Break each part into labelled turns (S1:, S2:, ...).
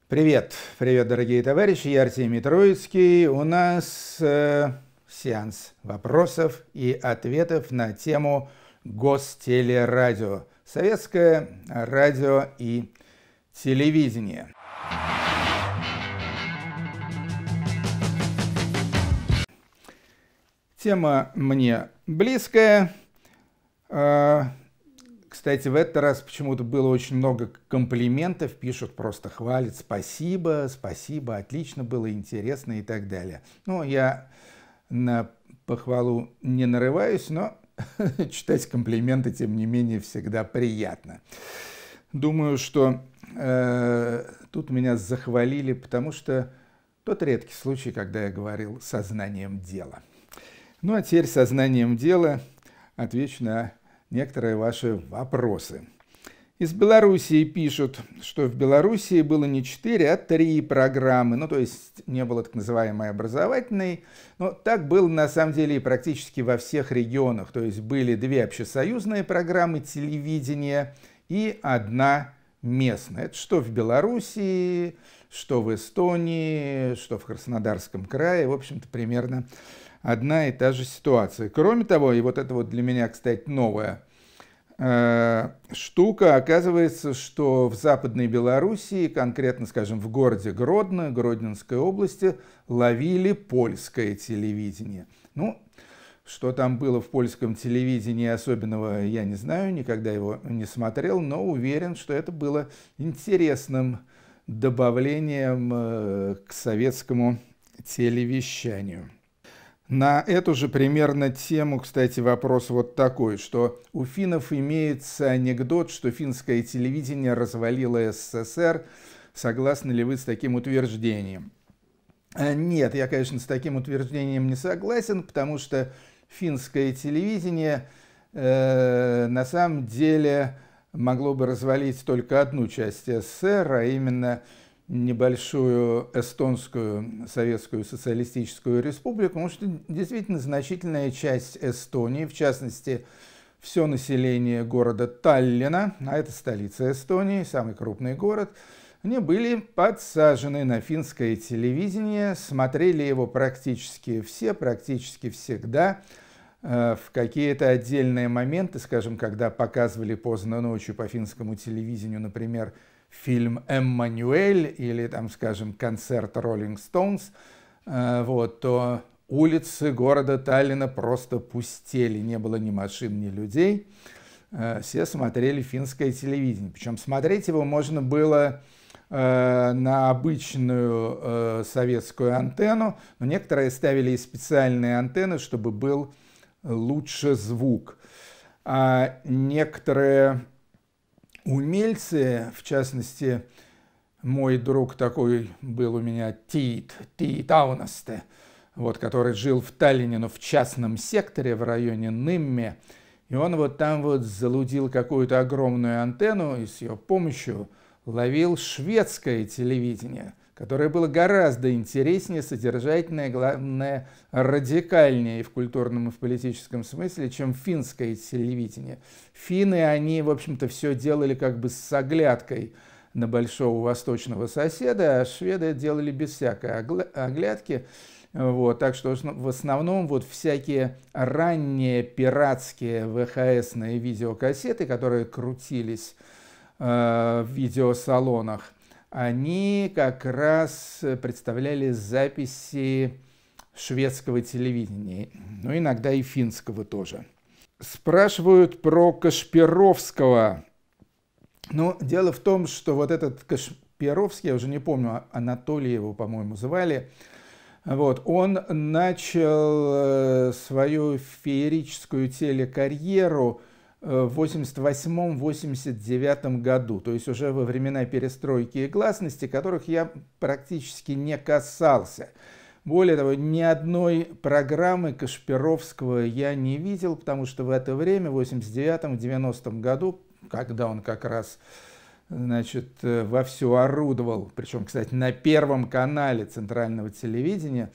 S1: Привет, привет, дорогие товарищи, я Артемий Троицкий. У нас сеанс вопросов и ответов на тему гостелерадио, советское радио и телевидение. Тема мне близкая. Кстати, в этот раз почему-то было очень много комплиментов, пишут, просто хвалят, спасибо, спасибо, отлично было, интересно и так далее. Ну, я на похвалу не нарываюсь, но читать комплименты, тем не менее, всегда приятно. Думаю, что тут меня захвалили, потому что тот редкий случай, когда я говорил сознанием дела. Ну, а теперь сознанием дела отвечу на некоторые ваши вопросы. Из Белоруссии пишут, что в Белоруссии было не 4, а 3 программы. Ну, то есть не было так называемой образовательной. Но так было на самом деле и практически во всех регионах. То есть были 2 общесоюзные программы телевидения и 1 местная. Это что в Белоруссии, что в Эстонии, что в Краснодарском крае. В общем-то, примерно одна и та же ситуация. Кроме того, и вот это вот для меня, кстати, новая штука, оказывается, что в Западной Белоруссии, конкретно, скажем, в городе Гродно, Гродненской области, ловили польское телевидение. Ну, что там было в польском телевидении особенного, я не знаю, никогда его не смотрел, но уверен, что это было интересным добавлением к советскому телевещанию. На эту же примерно тему, кстати, вопрос вот такой, что у финнов имеется анекдот, что финское телевидение развалило СССР. Согласны ли вы с таким утверждением? Нет, я, конечно, с таким утверждением не согласен, потому что финское телевидение на самом деле могло бы развалить только одну часть СССР, а именно небольшую эстонскую советскую социалистическую республику, потому что действительно значительная часть Эстонии, в частности, все население города Таллина, а это столица Эстонии, самый крупный город, они были подсажены на финское телевидение, смотрели его практически все, практически всегда. В какие-то отдельные моменты, скажем, когда показывали поздно ночью по финскому телевидению, например, фильм «Эммануэль» или, там, скажем, концерт «Роллинг Стоунс», вот, то улицы города Таллина просто пустели, не было ни машин, ни людей. Все смотрели финское телевидение. Причем смотреть его можно было на обычную советскую антенну, но некоторые ставили и специальные антенны, чтобы был лучше звук. А некоторые умельцы, в частности, мой друг такой был у меня, Тит Таунасте, вот, который жил в Таллине, но в частном секторе в районе Нымме, и он вот там вот залудил какую-то огромную антенну и с ее помощью ловил шведское телевидение, которое было гораздо интереснее, содержательнее, главное, радикальнее и в культурном, и в политическом смысле, чем финское телевидение. Финны, они, в общем-то, все делали как бы с оглядкой на большого восточного соседа, а шведы делали без всякой оглядки. Вот, так что в основном вот всякие ранние пиратские ВХСные видеокассеты, которые крутились в видеосалонах, они как раз представляли записи шведского телевидения, но иногда и финского тоже. Спрашивают про Кашпировского. Ну, дело в том, что вот этот Кашпировский, я уже не помню, Анатолий его, по-моему, звали, вот, он начал свою феерическую телекарьеру в 1988-1989 году, то есть уже во времена перестройки и гласности, которых я практически не касался. Более того, ни одной программы Кашпировского я не видел, потому что в это время, в 1989-1990 году, когда он как раз, значит, вовсю орудовал, причем, кстати, на Первом канале центрального телевидения,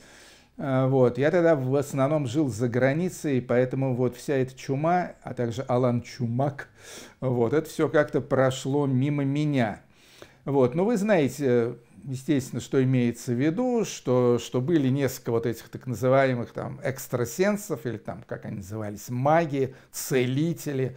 S1: вот. Я тогда в основном жил за границей, поэтому вот вся эта чума, а также Алан Чумак, вот, это все как-то прошло мимо меня. Вот. Но вы знаете, естественно, что имеется в виду, что были несколько вот этих так называемых там экстрасенсов, или там, как они назывались, маги, целители,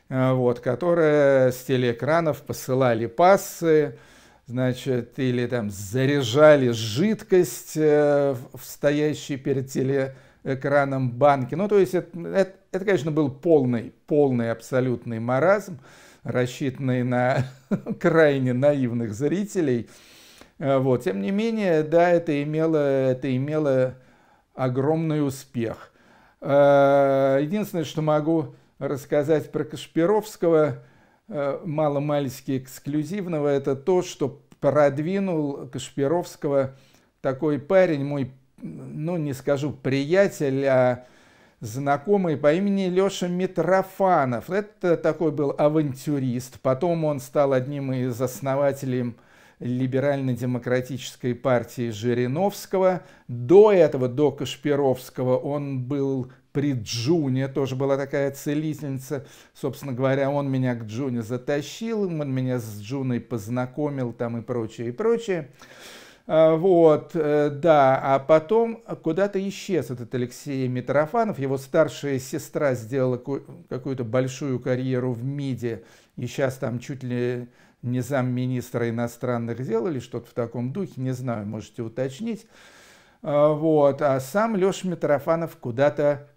S1: вот, которые с телеэкранов посылали пассы, значит, или там заряжали жидкость в стоящей перед телеэкраном банки. Ну, то есть это, конечно, был полный абсолютный маразм, рассчитанный на крайне наивных зрителей. Вот. Тем не менее, да, это имело огромный успех. Единственное, что могу рассказать про Кашпировского, мало-мальски эксклюзивного, это то, что продвинул Кашпировского такой парень, мой, ну не скажу приятель, а знакомый по имени Леша Митрофанов. Это такой был авантюрист. Потом он стал одним из основателей либерально-демократической партии Жириновского. До этого, до Кашпировского, он был при Джуне, тоже была такая целительница. Собственно говоря, он меня к Джуне затащил, он меня с Джуной познакомил там и прочее, и прочее. Вот, да, а потом куда-то исчез этот Алексей Митрофанов, его старшая сестра сделала какую-то большую карьеру в МИДе, и сейчас там чуть ли не замминистра иностранных дел или что-то в таком духе, не знаю, можете уточнить. Вот, а сам Леша Митрофанов куда-то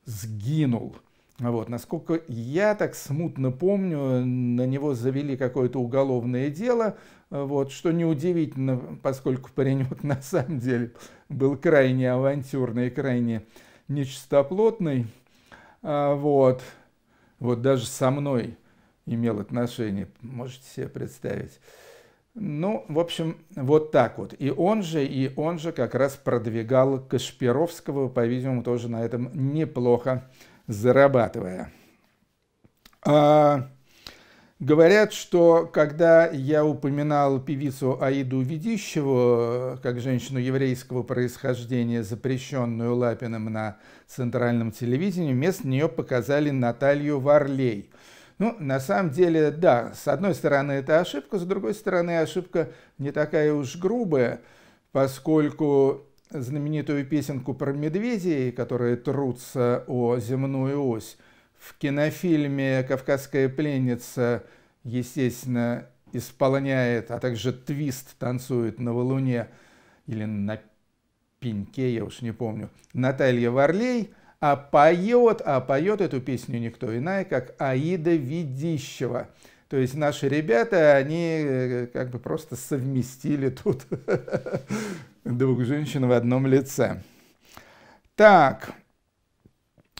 S1: сгинул. Вот, насколько я так смутно помню, на него завели какое-то уголовное дело, вот, что неудивительно, поскольку паренек на самом деле был крайне авантюрный, крайне нечистоплотный. Вот, вот даже со мной имел отношение, можете себе представить. Ну, в общем, вот так вот. И он же как раз продвигал Кашпировского, по-видимому, тоже на этом неплохо зарабатывая. Говорят, что когда я упоминал певицу Аиду Ведищеву, как женщину еврейского происхождения, запрещенную Лапиным на центральном телевидении, вместо нее показали Наталью Варлей. Ну, на самом деле, да, с одной стороны это ошибка, с другой стороны ошибка не такая уж грубая, поскольку знаменитую песенку про медведей, которые трутся о земную ось, в кинофильме «Кавказская пленница», естественно, исполняет, а также твист танцует на валуне или на пеньке, я уж не помню, Наталья Варлей, а поет эту песню никто иная, как Аида Ведищева. То есть наши ребята, они как бы просто совместили тут двух женщин в одном лице. Так,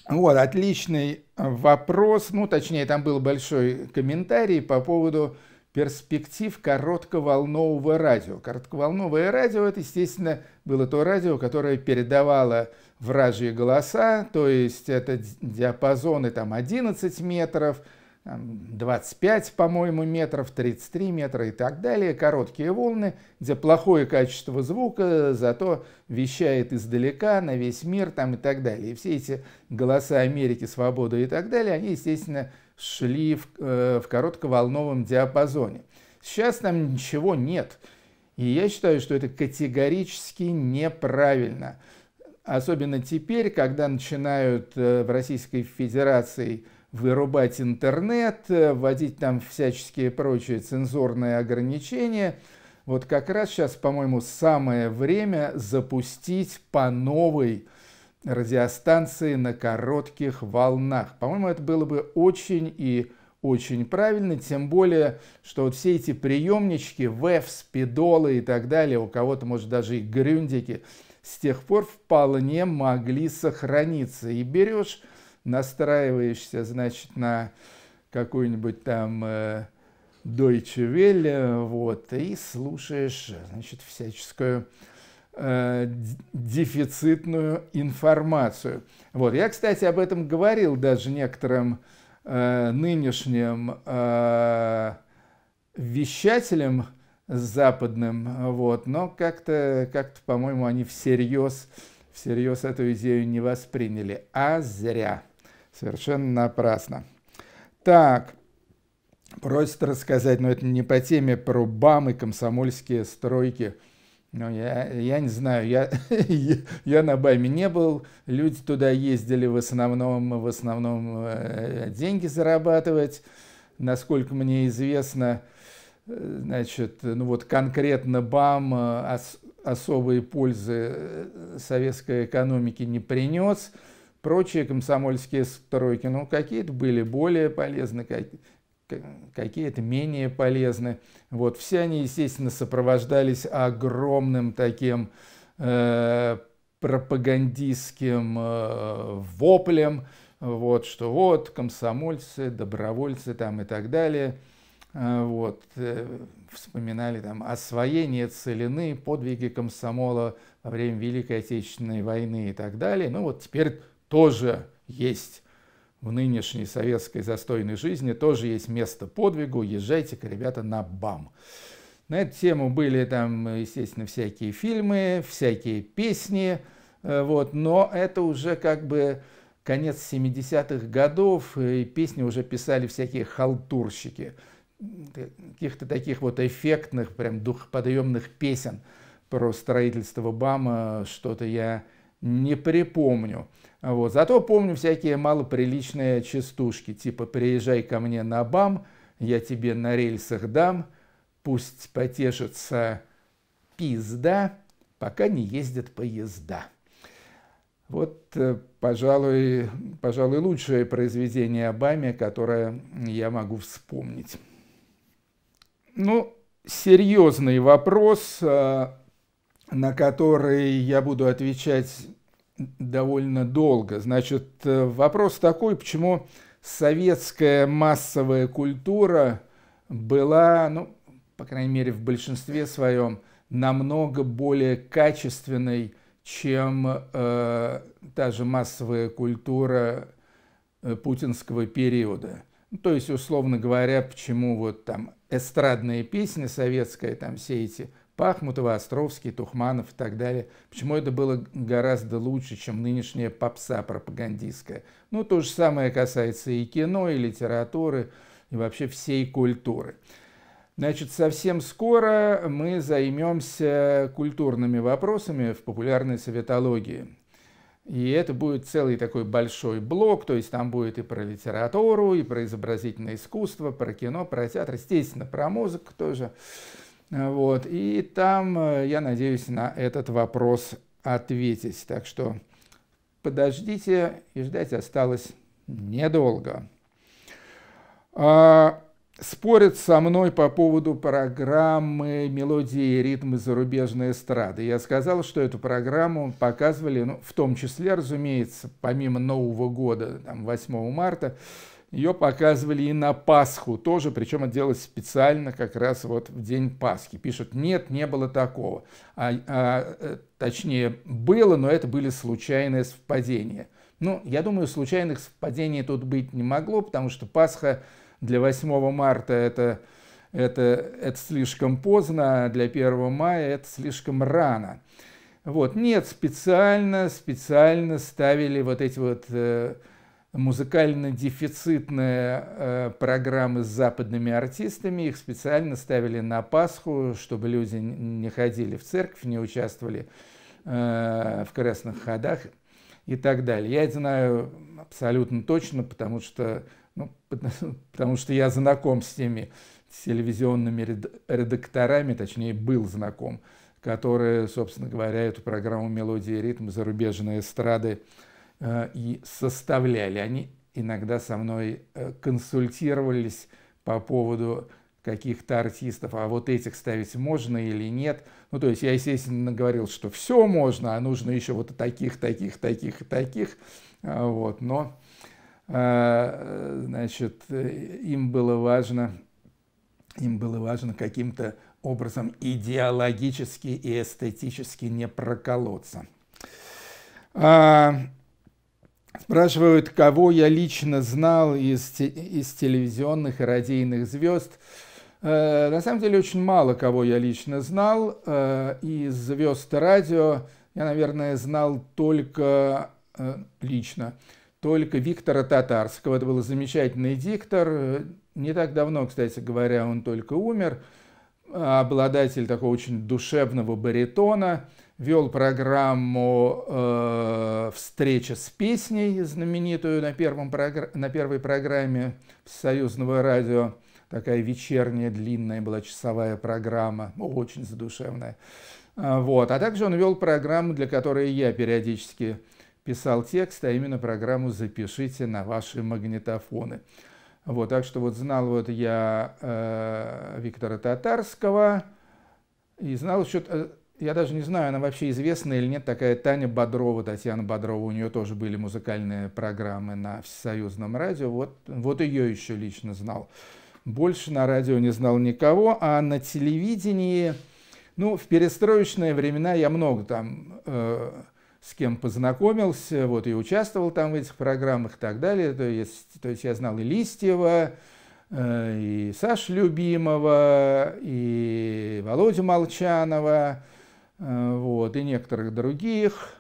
S1: вот, отличный вопрос, ну, точнее, там был большой комментарий по поводу перспектив коротковолнового радио. Коротковолновое радио, это, естественно, было то радио, которое передавало вражьи голоса, то есть это диапазоны там 11 метров, 25, по-моему, метров, 33 метра и так далее, короткие волны, где плохое качество звука, зато вещает издалека на весь мир там и так далее. И все эти голоса Америки, свободы и так далее, они, естественно, шли в коротковолновом диапазоне. Сейчас там ничего нет, и я считаю, что это категорически неправильно. Особенно теперь, когда начинают в Российской Федерации вырубать интернет, вводить там всяческие прочие цензурные ограничения. Вот как раз сейчас, по-моему, самое время запустить по новой радиостанции на коротких волнах. По-моему, это было бы очень и очень правильно, тем более, что вот все эти приемнички, ВЭФ, спидолы и так далее, у кого-то, может, даже и грюндики, с тех пор вполне могли сохраниться. И берешь, настраиваешься, значит, на какой-нибудь там Deutsche Welle, вот, и слушаешь, значит, всяческую дефицитную информацию. Вот. Я, кстати, об этом говорил даже некоторым нынешним вещателям западным, вот, но как-то, по-моему, они всерьез эту идею не восприняли, а зря, совершенно напрасно. Так, Просит рассказать, но это не по теме, про БАМ и комсомольские стройки. Ну, я не знаю, я на БАМе не был, люди туда ездили в основном деньги зарабатывать, насколько мне известно. Значит, ну вот конкретно БАМ особой пользы советской экономике не принес. Прочие комсомольские стройки, ну, какие-то были более полезны, какие-то менее полезны. Вот, все они, естественно, сопровождались огромным таким пропагандистским воплем, вот, что вот комсомольцы, добровольцы там и так далее. Вот, вспоминали там освоение целины, подвиги комсомола во время Великой Отечественной войны и так далее. Ну вот теперь тоже есть в нынешней советской застойной жизни, тоже есть место подвигу, езжайте-ка, ребята, на БАМ. На эту тему были там, естественно, всякие фильмы, всякие песни, вот, но это уже как бы конец 70-х годов, и песни уже писали всякие халтурщики. Каких-то таких вот эффектных, прям духоподъемных песен про строительство БАМа что-то я не припомню. Вот. Зато помню всякие малоприличные частушки, типа «Приезжай ко мне на БАМ, я тебе на рельсах дам, пусть потешится пизда, пока не ездят поезда». Вот, пожалуй, лучшее произведение о БАМе, которое я могу вспомнить. Ну, серьезный вопрос, на который я буду отвечать довольно долго. Значит, вопрос такой, почему советская массовая культура была, ну, по крайней мере, в большинстве своем, намного более качественной, чем та же массовая культура путинского периода. То есть, условно говоря, почему вот там эстрадные песни советские, там все эти Пахмутова, Островский, Тухманов и так далее, почему это было гораздо лучше, чем нынешняя попса пропагандистская. Ну, то же самое касается и кино, и литературы, и вообще всей культуры. Значит, совсем скоро мы займемся культурными вопросами в популярной советологии. И это будет целый такой большой блок, то есть там будет и про литературу, и про изобразительное искусство, про кино, про театр, естественно, про музыку тоже. Вот. И там я надеюсь на этот вопрос ответить. Так что подождите, и ждать осталось недолго. Спорят со мной по поводу программы «Мелодии и ритмы зарубежной эстрады». Я сказал, что эту программу показывали, ну, в том числе, разумеется, помимо Нового года, там, 8 марта, ее показывали и на Пасху тоже, причем это делалось специально как раз вот в день Пасхи. Пишут, нет, не было такого. Точнее, было, но это были случайные совпадения. Ну, я думаю, случайных совпадений тут быть не могло, потому что Пасха для 8 марта это слишком поздно, а для 1 мая это слишком рано. Вот. Нет, специально ставили вот эти вот музыкально-дефицитные программы с западными артистами, их специально ставили на Пасху, чтобы люди не ходили в церковь, не участвовали в крестных ходах и так далее. Я это знаю абсолютно точно, потому что я знаком с теми телевизионными редакторами, точнее, был знаком, которые, собственно говоря, эту программу «Мелодии и ритм» зарубежной эстрады и составляли. Они иногда со мной консультировались по поводу каких-то артистов, а вот этих ставить можно или нет. Ну, то есть я, естественно, говорил, что все можно, а нужно еще вот таких. Вот, но... Значит, им было важно каким-то образом идеологически и эстетически не проколоться. Спрашивают, кого я лично знал из телевизионных и радийных звезд. На самом деле очень мало кого я лично знал. Из звезд радио я, наверное, знал только только Виктора Татарского. Это был замечательный диктор. Не так давно, кстати говоря, он только умер. Обладатель такого очень душевного баритона. Вел программу «Встреча с песней», знаменитую на первой программе Союзного радио. Такая вечерняя, длинная была часовая программа, очень задушевная. Вот. А также он вел программу, для которой я периодически писал текст, а именно программу «Запишите на ваши магнитофоны». Вот, так что вот знал вот я Виктора Татарского и знал еще, я даже не знаю, она вообще известна или нет, такая Таня Бодрова, Татьяна Бодрова, у нее тоже были музыкальные программы на Всесоюзном радио, вот ее еще лично знал. Больше на радио не знал никого, а на телевидении, ну, в перестроечные времена я много там с кем познакомился, вот, и участвовал там в этих программах и так далее. То есть я знал и Листьева, и Сашу Любимова, и Володю Молчанова, вот, и некоторых других.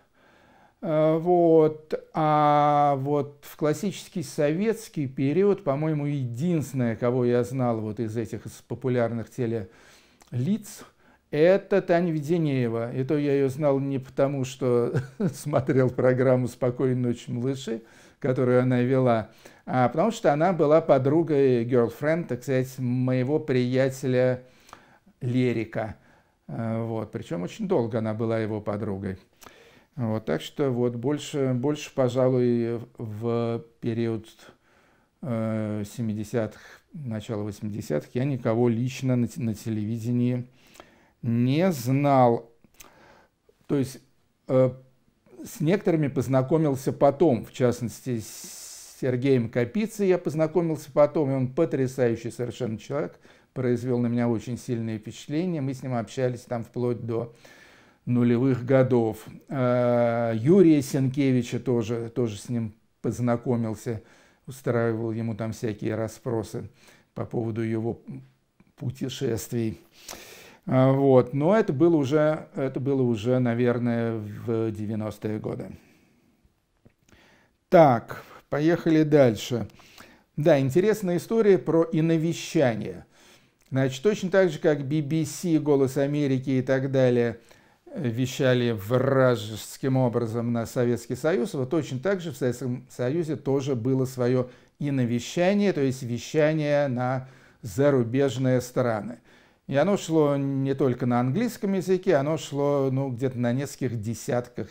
S1: Вот. А вот в классический советский период, по-моему, единственное, кого я знал вот из этих популярных телелиц, это Таня Веденеева. И то я ее знал не потому, что смотрел программу «Спокойной ночи, малыши», которую она вела, а потому что она была подругой, girlfriend, так сказать, моего приятеля Лерика. Вот. Причем очень долго она была его подругой. Вот. Так что вот больше, пожалуй, в период 70-х, начало 80-х я никого лично на телевидении не знал. То есть с некоторыми познакомился потом, в частности, с Сергеем Капицей я познакомился потом, и он потрясающий совершенно человек, произвел на меня очень сильное впечатление. Мы с ним общались там вплоть до нулевых годов. Юрия Сенкевича тоже с ним познакомился, устраивал ему там всякие расспросы по поводу его путешествий. Вот. Но это было уже, наверное, в 90-е годы. Так, поехали дальше. Да, интересная история про иновещание. Значит, точно так же, как BBC, «Голос Америки» и так далее вещали вражеским образом на Советский Союз, вот точно так же в Советском Союзе тоже было свое иновещание, то есть вещание на зарубежные страны. И оно шло не только на английском языке, оно шло где-то на нескольких десятках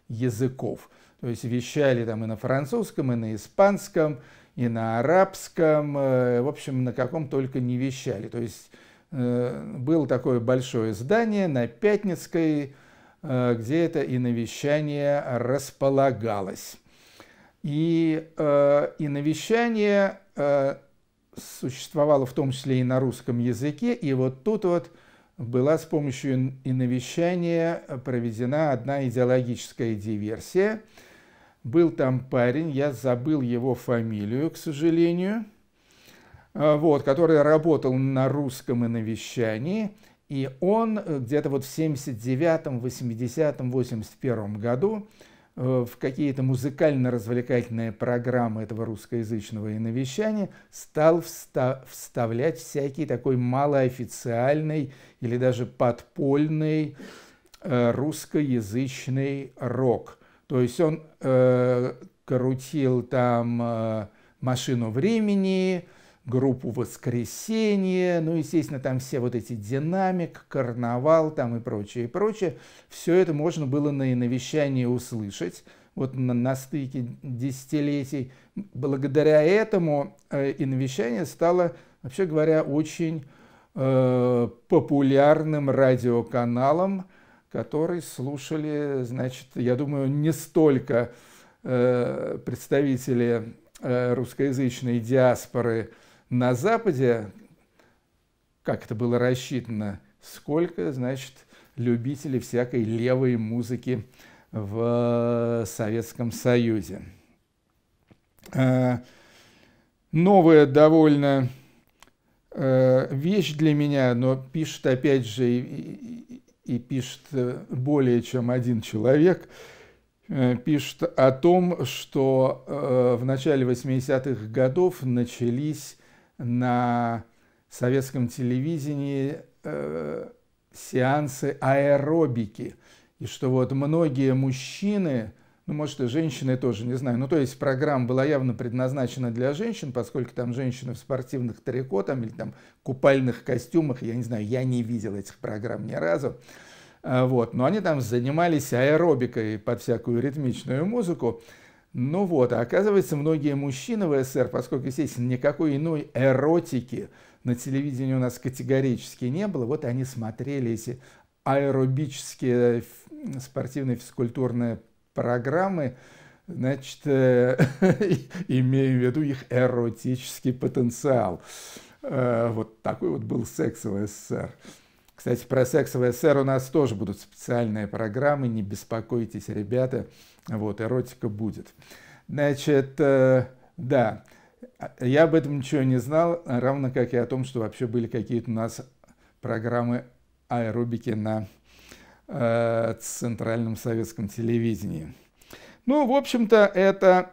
S1: языков. То есть вещали там и на французском, и на испанском, и на арабском, в общем, на каком только не вещали. То есть было такое большое здание на Пятницкой, где это иновещание располагалось. И иновещание существовало в том числе и на русском языке, и вот тут вот была с помощью иновещания проведена одна идеологическая диверсия. Был там парень, я забыл его фамилию, к сожалению, вот, который работал на русском иновещании, и он где-то вот в 79-м, 80-м, 81-м году в какие-то музыкально-развлекательные программы этого русскоязычного иновещания стал вставлять всякий такой малоофициальный или даже подпольный русскоязычный рок. То есть он крутил там «Машину времени», группу «Воскресенье», ну, естественно, там все вот эти «Динамик», «Карнавал» там и прочее, и прочее. Все это можно было на иновещании услышать, вот на стыке десятилетий. Благодаря этому иновещание стало, вообще говоря, очень популярным радиоканалом, который слушали, значит, я думаю, не столько представители русскоязычной диаспоры на Западе, как это было рассчитано, сколько, значит, любителей всякой левой музыки в Советском Союзе. Новая довольно вещь для меня, но пишет опять же и пишет более чем один человек. пишет о том, что в начале 80-х годов начались на советском телевидении сеансы аэробики, и что вот многие мужчины, ну, может, и женщины тоже, не знаю, ну, то есть программа была явно предназначена для женщин, поскольку там женщины в спортивных трико там, или там купальных костюмах, я не знаю, я не видел этих программ ни разу, вот, но они там занимались аэробикой под всякую ритмичную музыку. Ну вот, а оказывается, многие мужчины в СССР, поскольку, естественно, никакой иной эротики на телевидении у нас категорически не было, вот они смотрели эти аэробические спортивные физкультурные программы, значит, имея в виду их эротический потенциал. Вот такой вот был секс в СССР. Кстати, про секс в СССР у нас тоже будут специальные программы, не беспокойтесь, ребята, вот, эротика будет. Значит, да, я об этом ничего не знал, равно как и о том, что вообще были какие-то у нас программы аэробики на центральном советском телевидении. Ну, в общем-то, это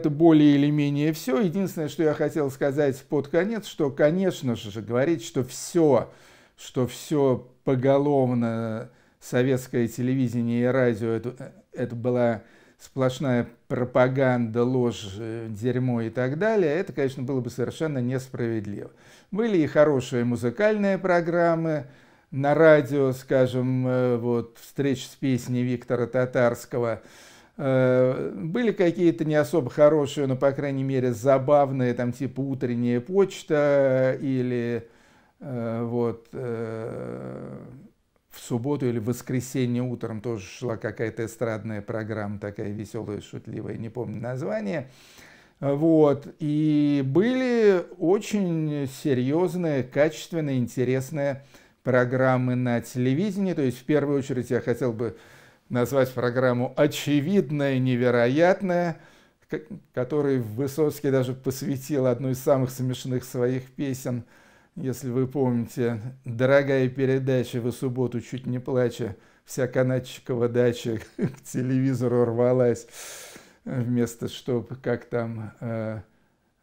S1: более или менее все. Единственное, что я хотел сказать под конец, что, конечно же, говорить, что все поголовно советское телевидение и радио, это была сплошная пропаганда, ложь, дерьмо и так далее, это, конечно, было бы совершенно несправедливо. Были и хорошие музыкальные программы на радио, скажем, вот «Встреча с песней» Виктора Татарского. Были какие-то не особо хорошие, но, по крайней мере, забавные, там типа «Утренняя почта» или вот в субботу или в воскресенье утром тоже шла какая-то эстрадная программа, такая веселая, шутливая, не помню название. Вот. И были очень серьезные, качественные, интересные программы на телевидении. То есть, в первую очередь, я хотел бы назвать программу «Очевидное, невероятное», которой Высоцкий даже посвятил одну из самых смешных своих песен. Если вы помните, дорогая передача, в субботу чуть не плача, вся канатчикова дача к телевизору рвалась, вместо чтобы, как там,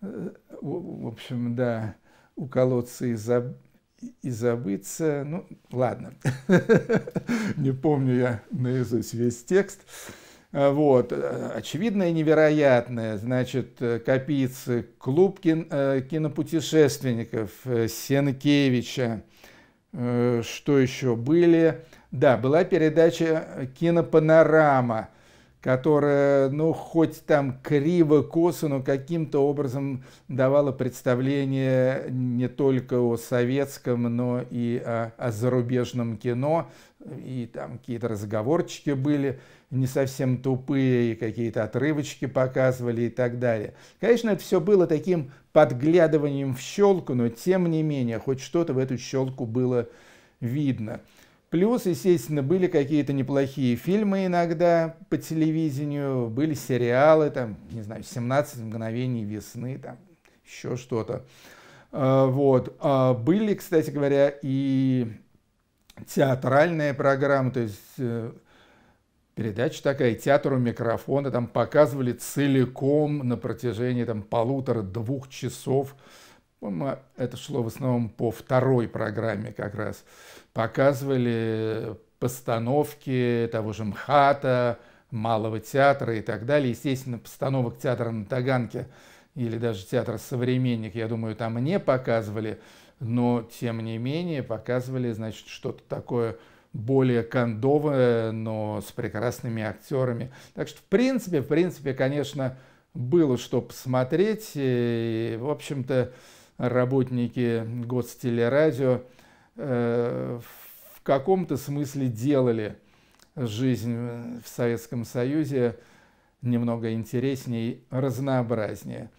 S1: в общем, да, уколоться и забыться. Ну, ладно, не помню я наизусть весь текст. Вот. Очевидное, невероятное, значит, Капицы, клуб кинопутешественников Сенкевича, что еще были? Да, была передача «Кинопанорама», которая, ну, хоть там криво-косо, но каким-то образом давала представление не только о советском, но и о зарубежном кино. И там какие-то разговорчики были не совсем тупые, и какие-то отрывочки показывали и так далее. Конечно, это все было таким подглядыванием в щелку, но тем не менее, хоть что-то в эту щелку было видно. Плюс, естественно, были какие-то неплохие фильмы иногда по телевидению, были сериалы, там, не знаю, «17 мгновений весны», там, еще что-то. Вот. Были, кстати говоря, и театральные программы, то есть передача такая, театр у микрофона, там показывали целиком на протяжении там 1,5-2 часов. Это шло в основном по второй программе как раз. Показывали постановки того же МХАТа, Малого театра и так далее. Естественно, постановок театра на Таганке или даже театра «Современник», я думаю, там не показывали, но тем не менее показывали, значит, что-то такое более кондовое, но с прекрасными актерами. Так что, в принципе, конечно, было что посмотреть. И, в общем-то, работники Гостелерадио в каком-то смысле делали жизнь в Советском Союзе немного интереснее и разнообразнее.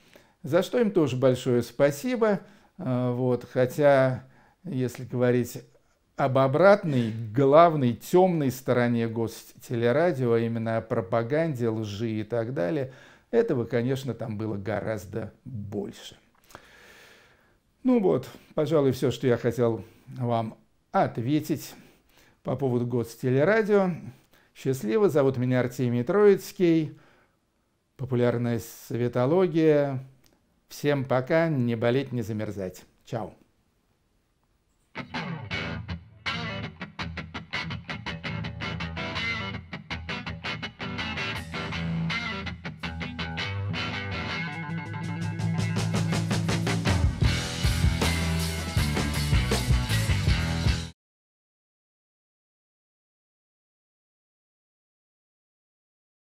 S1: За что им тоже большое спасибо. Вот, хотя, если говорить об обратной, главной, темной стороне Гостелерадио, а именно о пропаганде, лжи и так далее, этого, конечно, там было гораздо больше. Ну вот, пожалуй, все, что я хотел вам ответить по поводу Гостелерадио. Счастливо. Зовут меня Артемий Троицкий. Популярная советология. Всем пока. Не болеть, не замерзать. Чао.